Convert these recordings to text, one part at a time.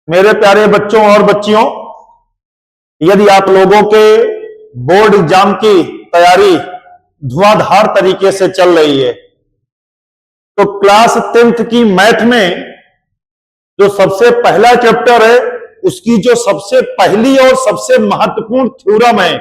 मेरे प्यारे बच्चों और बच्चियों, यदि आप लोगों के बोर्ड एग्जाम की तैयारी धुआंधार तरीके से चल रही है तो क्लास 10th की मैथ में जो सबसे पहला चैप्टर है उसकी जो सबसे पहली और सबसे महत्वपूर्ण थ्योरम है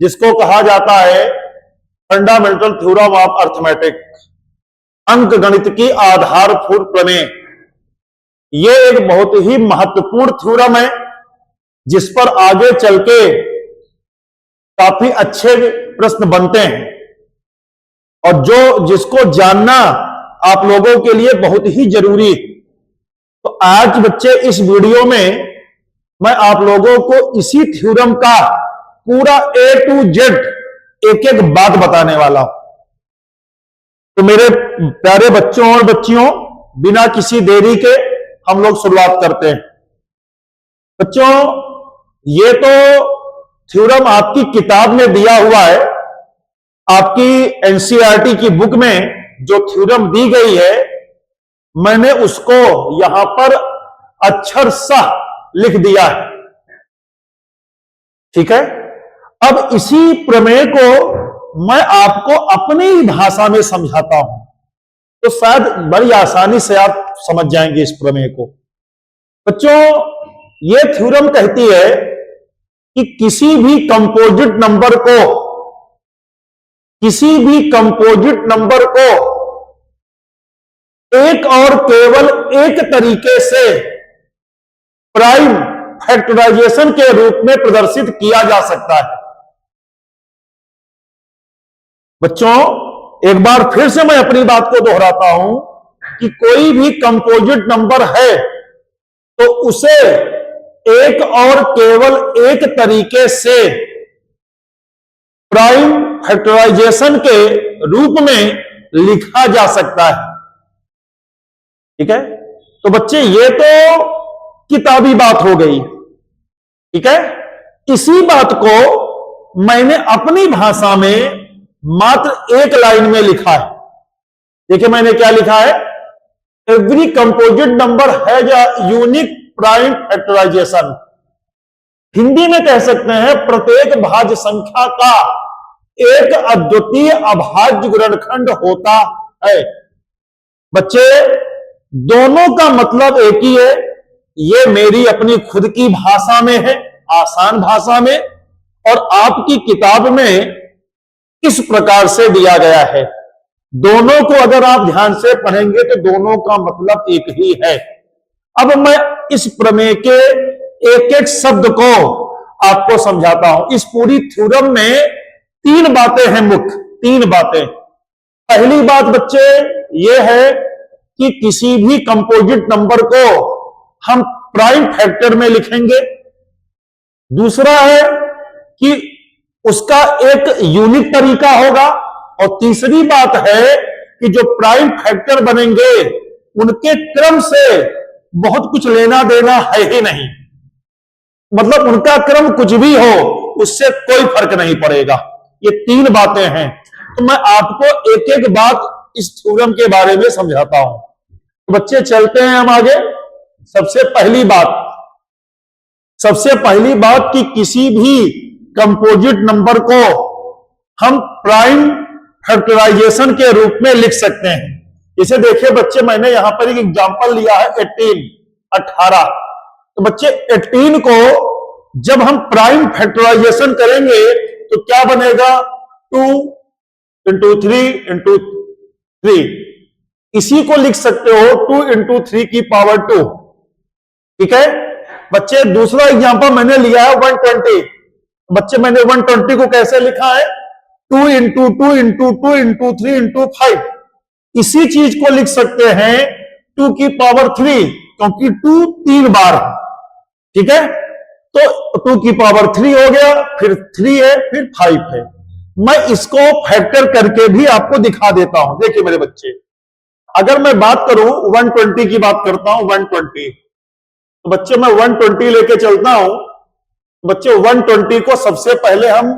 जिसको कहा जाता है फंडामेंटल थ्योरम ऑफ अर्थमेटिक, अंक गणित की आधारभूत प्रमेय, ये एक बहुत ही महत्वपूर्ण थ्योरम है जिस पर आगे चल के काफी अच्छे प्रश्न बनते हैं और जिसको जानना आप लोगों के लिए बहुत ही जरूरी है। तो आज बच्चे इस वीडियो में मैं आप लोगों को इसी थ्योरम का पूरा A to Z एक एक बात बताने वाला हूं। तो मेरे प्यारे बच्चों और बच्चियों, बिना किसी देरी के हम लोग शुरुआत करते हैं। बच्चों, ये तो थ्योरम आपकी किताब में दिया हुआ है, आपकी एनसीईआरटी की बुक में जो थ्योरम दी गई है मैंने उसको यहां पर अक्षरशः लिख दिया है, ठीक है। अब इसी प्रमेय को मैं आपको अपनी भाषा में समझाता हूं तो शायद बड़ी आसानी से आप समझ जाएंगे इस प्रमेय को। बच्चों, यह थ्योरम कहती है कि किसी भी कंपोजिट नंबर को एक और केवल एक तरीके से प्राइम फैक्टराइजेशन के रूप में प्रदर्शित किया जा सकता है। बच्चों, एक बार फिर से मैं अपनी बात को दोहराता हूं कि कोई भी कंपोजिट नंबर है तो उसे एक और केवल एक तरीके से प्राइम फैक्टराइजेशन के रूप में लिखा जा सकता है, ठीक है। तो बच्चे, ये तो किताबी बात हो गई, ठीक है। इसी बात को मैंने अपनी भाषा में मात्र एक लाइन में लिखा है। देखिए मैंने क्या लिखा है, every composite number has a unique prime factorisation. Hindi में कह सकते हैं प्रत्येक भाज्य संख्या का एक अद्वितीय अभाज्य गुणनखंड होता है। बच्चे, दोनों का मतलब एक ही है। ये मेरी अपनी खुद की भाषा में है, आसान भाषा में, और आपकी किताब में इस प्रकार से दिया गया है। दोनों को अगर आप ध्यान से पढ़ेंगे तो दोनों का मतलब एक ही है। अब मैं इस प्रमेय के एक एक शब्द को आपको समझाता हूं। इस पूरी थ्योरम में तीन बातें हैं, मुख्य तीन बातें। पहली बात बच्चे ये है कि किसी भी कंपोजिट नंबर को हम प्राइम फैक्टर में लिखेंगे। दूसरा है कि उसका एक यूनिक तरीका होगा, और तीसरी बात है कि जो प्राइम फैक्टर बनेंगे उनके क्रम से बहुत कुछ लेना देना है ही नहीं, मतलब उनका क्रम कुछ भी हो उससे कोई फर्क नहीं पड़ेगा। ये तीन बातें हैं। तो मैं आपको एक एक बात इस थ्योरम के बारे में समझाता हूं। तो बच्चे, चलते हैं हम आगे। सबसे पहली बात कि किसी भी कंपोजिट नंबर को हम प्राइम फैक्टराइजेशन के रूप में लिख सकते हैं। इसे देखिए बच्चे, मैंने यहां पर एक एग्जांपल लिया है 18। तो बच्चे, 18 को जब हम प्राइम फैक्टराइजेशन करेंगे तो क्या बनेगा, 2 into 3 into 3। इसी को लिख सकते हो 2 into 3 की पावर 2, ठीक है। बच्चे, दूसरा एग्जांपल मैंने लिया है 120। बच्चे, मैंने 120 को कैसे लिखा है, 2 into 2 into 2 into 3 into 5। इसी चीज को लिख सकते हैं 2 की पावर 3, क्योंकि 2 3 बार है, ठीक है। तो 2 की पावर 3 हो गया, फिर 3 है, फिर 5 है। मैं इसको फैक्टर करके भी आपको दिखा देता हूं। देखिए मेरे बच्चे, अगर मैं बात करूं 120 की बात करता हूं, 120, तो बच्चे मैं 120 लेके चलता हूं। बच्चे, 120 को सबसे पहले हम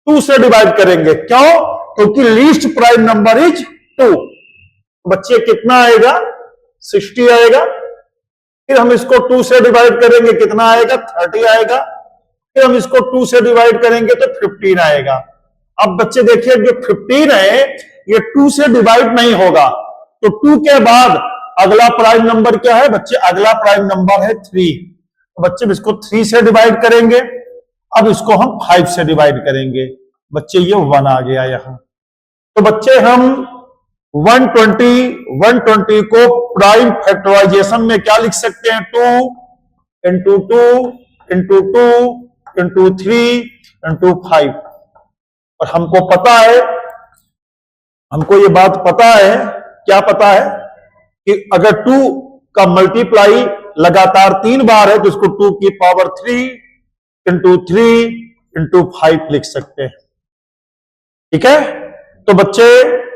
2 से डिवाइड करेंगे। क्यों? क्योंकि लीस्ट प्राइम नंबर इज 2। बच्चे, कितना आएगा, 60 आएगा। फिर हम इसको 2 से डिवाइड करेंगे, कितना आएगा? 30 आएगा। फिर हम इसको 2 से डिवाइड करेंगे तो 15 आएगा। अब बच्चे देखिए, जो 15 है ये 2 से डिवाइड नहीं होगा, तो 2 के बाद अगला प्राइम नंबर क्या है बच्चे? अगला प्राइम नंबर है 3। तो बच्चे इसको 3 से डिवाइड करेंगे। अब इसको हम 5 से डिवाइड करेंगे। बच्चे ये 1 आ गया यहां। तो बच्चे हम 120 को प्राइम फैक्टराइजेशन में क्या लिख सकते हैं? 2 इंटू 2 इंटू 2 इंटू 3 इंटू 5। और हमको पता है, हमको ये बात पता है, क्या पता है कि अगर 2 का मल्टीप्लाई लगातार 3 बार है तो इसको 2 की पावर 3 इंटू 3 इंटू 5 लिख सकते हैं। ठीक है। तो बच्चे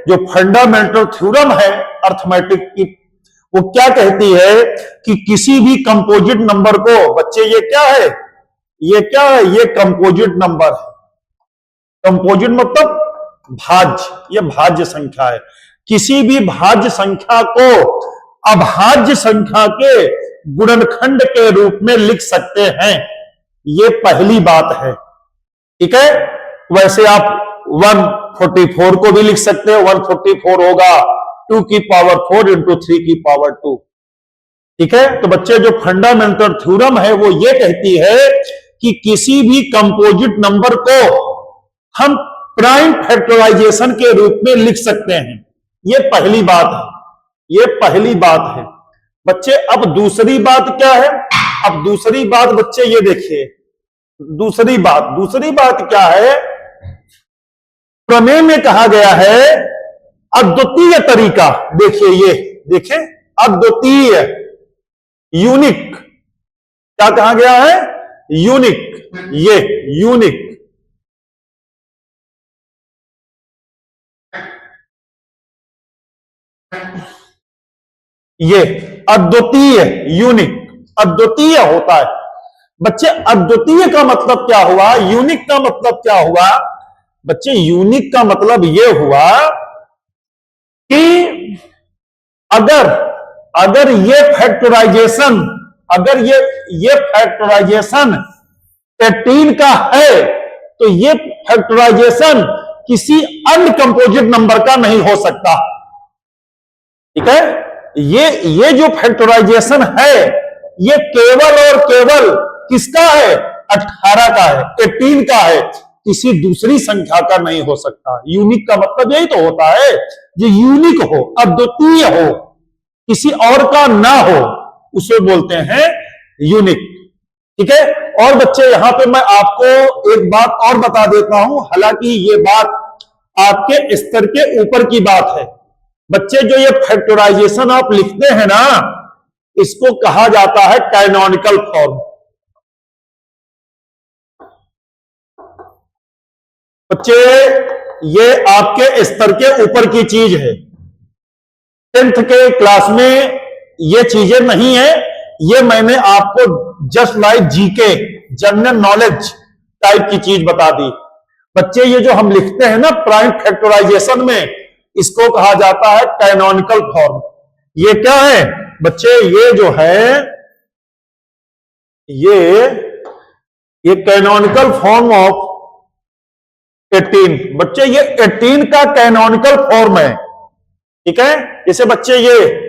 जो फंडामेंटल थ्योरम है अर्थमेटिक की, वो क्या कहती है कि किसी भी कंपोजिट नंबर को, बच्चे ये क्या है? ये क्या है? ये कंपोजिट नंबर है। कंपोजिट मतलब भाज्य, ये भाज्य संख्या है। किसी भी भाज्य संख्या को अभाज्य संख्या के गुणनखंड के रूप में लिख सकते हैं, ये पहली बात है। ठीक है। वैसे आप 144 को भी लिख सकते हो। 144 होगा 2 की पावर 4 इंटू 3 की पावर 2। ठीक है। तो बच्चे जो फंडामेंटल थ्योरम है वो ये कहती है कि किसी भी कंपोजिट नंबर को हम प्राइम फैक्टराइजेशन के रूप में लिख सकते हैं। ये पहली बात है, ये पहली बात है। बच्चे अब दूसरी बात क्या है? अब दूसरी बात बच्चे ये देखिए, दूसरी बात क्या है? प्रमेय में कहा गया है अद्वितीय तरीका। देखिए, ये देखिए, अद्वितीय, यूनिक, क्या कहा गया है? यूनिक। ये यूनिक, ये अद्वितीय, यूनिक, अद्वितीय होता है। बच्चे अद्वितीय का मतलब क्या हुआ? यूनिक का मतलब क्या हुआ? बच्चे यूनिक का मतलब यह हुआ कि अगर ये फैक्टराइजेशन, अगर ये फैक्टराइजेशन 18 का है तो ये फैक्टराइजेशन किसी अन्य कंपोजिट नंबर का नहीं हो सकता। ठीक है। ये जो फैक्टराइजेशन है ये केवल और केवल किसका है? 18 का है, 18 का है, किसी दूसरी संख्या का नहीं हो सकता। यूनिक का मतलब यही तो होता है, जो यूनिक हो, अद्वितीय हो, किसी और का ना हो, उसे बोलते हैं यूनिक। ठीक है। और बच्चे यहां पे मैं आपको एक बात और बता देता हूं, हालांकि ये बात आपके स्तर के ऊपर की बात है। बच्चे जो ये फैक्टराइजेशन आप लिखते हैं ना, इसको कहा जाता है कैनोनिकल फॉर्म। बच्चे ये आपके स्तर के ऊपर की चीज है। 10th के क्लास में ये चीजें नहीं है, ये मैंने आपको just like GK, general knowledge type की चीज बता दी। बच्चे ये जो हम लिखते हैं ना प्राइम फैक्टराइजेशन में, इसको कहा जाता है कैनोनिकल फॉर्म। ये क्या है बच्चे? ये जो है ये कैनोनिकल फॉर्म ऑफ 18। बच्चे ये 18 का कैनोनिकल फॉर्म है। ठीक है। जैसे बच्चे ये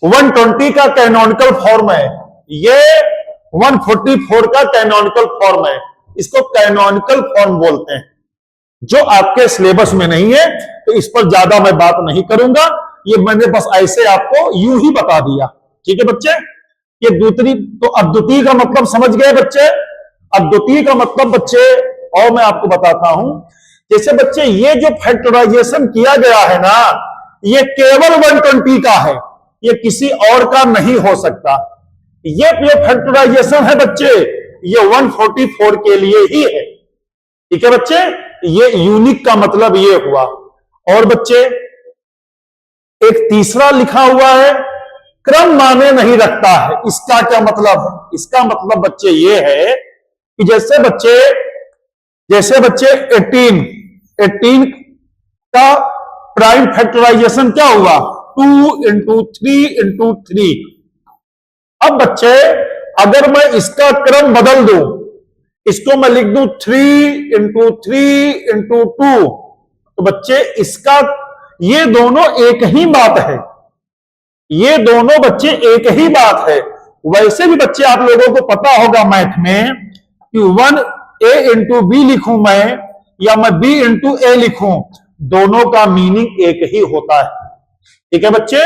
120 का कैनोनिकल फॉर्म है, ये 144 का कैनोनिकल फॉर्म है। इसको कैनोनिकल फॉर्म बोलते हैं। जो आपके सिलेबस में नहीं है तो इस पर ज्यादा मैं बात नहीं करूंगा, ये मैंने बस ऐसे आपको यूं ही बता दिया। ठीक है बच्चे। ये दूसरी तो अद्वितीय का मतलब समझ गए बच्चे? अद्वितीय का मतलब बच्चे और मैं आपको बताता हूं। जैसे बच्चे ये जो फैक्टराइजेशन किया गया है ना, ये केवल 120 का है, ये किसी और का नहीं हो सकता। ये फैक्टराइजेशन है बच्चे, ये 144 के लिए ही है। ठीक है बच्चे। ये यूनिक का मतलब ये हुआ। और बच्चे एक तीसरा लिखा हुआ है क्रम माने नहीं रखता है। इसका क्या मतलब है? इसका मतलब बच्चे ये है कि जैसे बच्चे 18 का प्राइम फैक्टराइजेशन क्या हुआ? 2 × 3 × 3। अब बच्चे अगर मैं इसका क्रम बदल दूं, इसको मैं लिख दूं 3 × 3 × 2, तो बच्चे इसका, ये दोनों एक ही बात है, ये दोनों बच्चे एक ही बात है। वैसे भी बच्चे आप लोगों को पता होगा मैथ में कि 1a × b लिखूं मैं या मैं b × a लिखूं, दोनों का मीनिंग एक ही होता है। ठीक है बच्चे,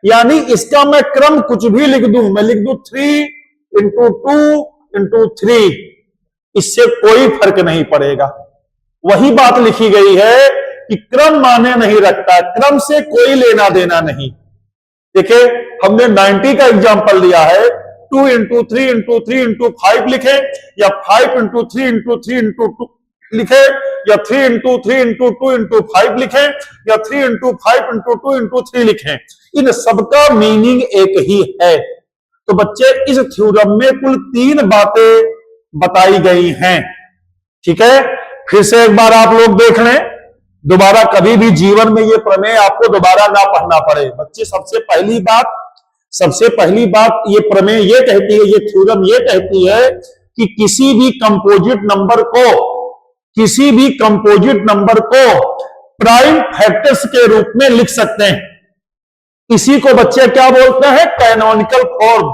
यानी इसका मैं क्रम कुछ भी लिख दूं, मैं लिख दूं 3 × 2 × 3, इससे कोई फर्क नहीं पड़ेगा। वही बात लिखी गई है कि क्रम माने नहीं रखता, क्रम से कोई लेना देना नहीं। देखिए हमने 90 का एग्जांपल लिया है, 2 × 3 × 3 × 5 लिखे, या 5 × 3 × 3 × 2 लिखे, या 3 × 3 × 2 × 5 लिखे, या 3 × 5 × 2 × 3 लिखे, इन सबका मीनिंग एक ही है। तो बच्चे इस थ्योरम में कुल 3 बातें बताई गई हैं। ठीक है, फिर से एक बार आप लोग देख लें, दोबारा कभी भी जीवन में ये प्रमेय आपको दोबारा ना पढ़ना पड़े। बच्चे सबसे पहली बात ये प्रमेय ये कहती है, ये थ्योरम ये कहती है कि किसी भी कंपोजिट नंबर को प्राइम फैक्टर्स के रूप में लिख सकते हैं। इसी को बच्चे क्या बोलते हैं? Canonical form.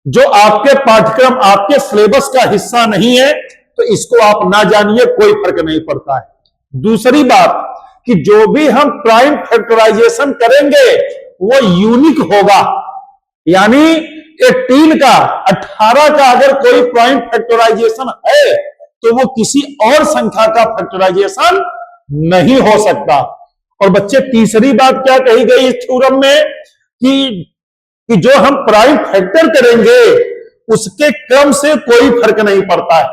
जो आपके पाठ्यक्रम, आपके सिलेबस का हिस्सा नहीं है तो इसको आप ना जानिए, कोई फर्क नहीं पड़ता है। दूसरी बात कि जो भी हम प्राइम फैक्टराइजेशन करेंगे वो यूनिक होगा, यानी 18 का 18 का अगर कोई प्राइम फैक्टराइजेशन है तो वो किसी और संख्या का फैक्टराइजेशन नहीं हो सकता। और बच्चे तीसरी बात क्या कही गई इस थ्योरम में कि जो हम प्राइम फैक्टर करेंगे उसके क्रम से कोई फर्क नहीं पड़ता है।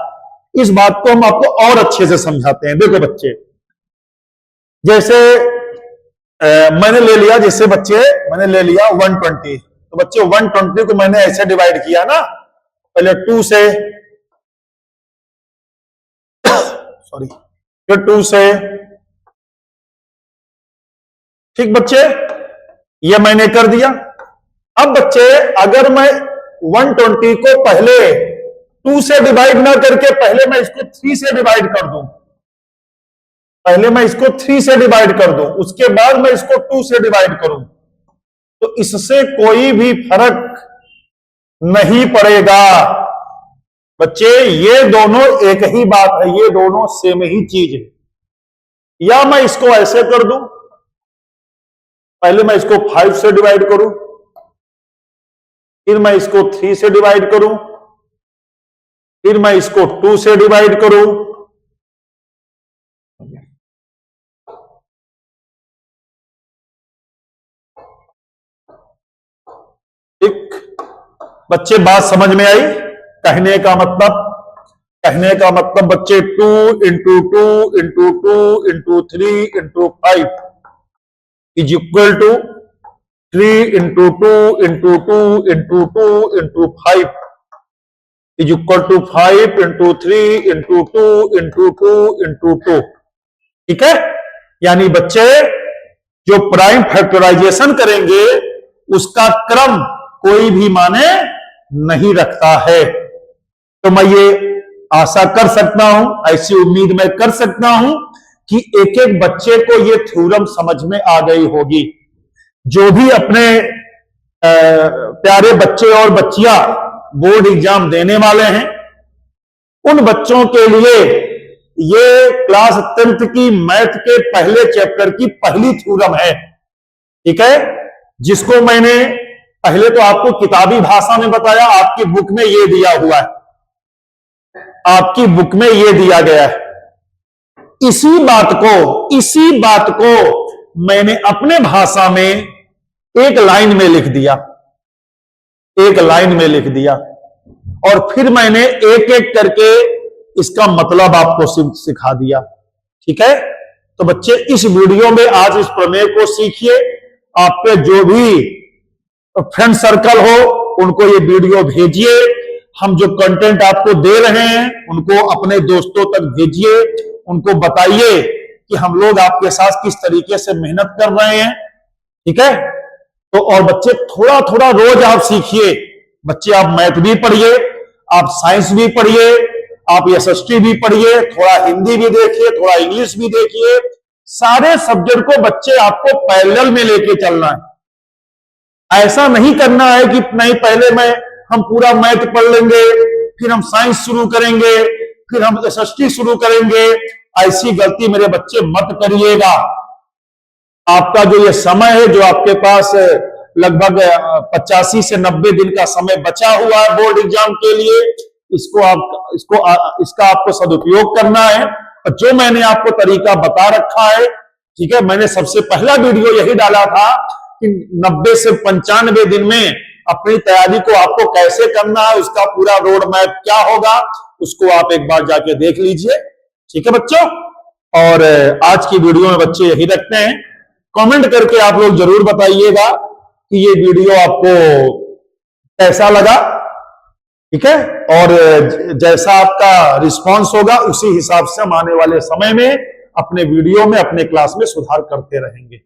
इस बात को हम आपको और अच्छे से समझाते हैं। देखो बच्चे, जैसे मैंने ले लिया 120, तो बच्चे 120 को मैंने ऐसे डिवाइड किया ना, पहले 2 से, सॉरी, फिर 2 से। ठीक बच्चे, ये मैंने कर दिया। अब बच्चे अगर मैं 120 को पहले 2 से डिवाइड ना करके पहले मैं इसको 3 से डिवाइड कर दूं, उसके बाद मैं इसको 2 से डिवाइड करूं, तो इससे कोई भी फर्क नहीं पड़ेगा। बच्चे ये दोनों एक ही बात है, ये दोनों सेम ही चीज है। या मैं इसको ऐसे कर दूं, पहले मैं इसको 5 से डिवाइड करूं, फिर मैं इसको 3 से डिवाइड करूं, फिर मैं इसको 2 से डिवाइड करूं। ठीक बच्चे, बात समझ में आई? कहने का मतलब बच्चे 2 × 2 × 2 × 3 × 5 is equal to 3 × 2 × 2 × 2 × 5 is equal to 5 × 3 × 2 × 2 × 2। ठीक है, यानी बच्चे जो प्राइम फैक्टराइजेशन करेंगे उसका क्रम कोई भी माने नहीं रखता है। तो मैं ये आशा कर सकता हूं, ऐसी उम्मीद मैं कर सकता हूं कि एक एक बच्चे को ये थ्योरम समझ में आ गई होगी। जो भी अपने प्यारे बच्चे और बच्चियां बोर्ड एग्जाम देने वाले हैं, उन बच्चों के लिए ये क्लास 10th की मैथ के पहले चैप्टर की पहली थ्योरम है। ठीक है, जिसको मैंने पहले तो आपको किताबी भाषा में बताया, आपकी बुक में ये दिया हुआ है, आपकी बुक में ये दिया गया है। इसी बात को मैंने अपने भाषा में एक लाइन में लिख दिया, और फिर मैंने एक एक करके इसका मतलब आपको सिखा दिया। ठीक है, तो बच्चे इस वीडियो में आज इस प्रमेय को सीखिए। आपके जो भी फ्रेंड सर्कल हो उनको ये वीडियो भेजिए। हम जो कंटेंट आपको दे रहे हैं उनको अपने दोस्तों तक भेजिए, उनको बताइए कि हम लोग आपके साथ किस तरीके से मेहनत कर रहे हैं। ठीक है। तो और बच्चे थोड़ा थोड़ा रोज आप सीखिए। बच्चे आप मैथ भी पढ़िए, आप साइंस भी पढ़िए, आप एसएसटी भी पढ़िए, थोड़ा हिंदी भी देखिए, थोड़ा इंग्लिश भी देखिए। सारे सब्जेक्ट को बच्चे आपको पैरेलल में लेके चलना है। ऐसा नहीं करना है कि नहीं पहले हम पूरा मैथ पढ़ लेंगे, फिर हम साइंस शुरू करेंगे, फिर हम एसएसटी शुरू करेंगे। ऐसी गलती मेरे बच्चे मत करिएगा। आपका जो ये समय है, जो आपके पास लगभग 85 से 90 दिन का समय बचा हुआ है बोर्ड एग्जाम के लिए, इसका आपको सदुपयोग करना है। और जो मैंने आपको तरीका बता रखा है, ठीक है, मैंने सबसे पहला वीडियो यही डाला था कि 90 से 95 दिन में अपनी तैयारी को आपको कैसे करना है, उसका पूरा रोड मैप क्या होगा, उसको आप एक बार जाके देख लीजिए। ठीक है बच्चों, और आज की वीडियो में बच्चे यही रखते हैं। कमेंट करके आप लोग जरूर बताइएगा कि ये वीडियो आपको कैसा लगा। ठीक है, और जैसा आपका रिस्पांस होगा उसी हिसाब से हम आने वाले समय में अपने वीडियो में, अपने क्लास में सुधार करते रहेंगे।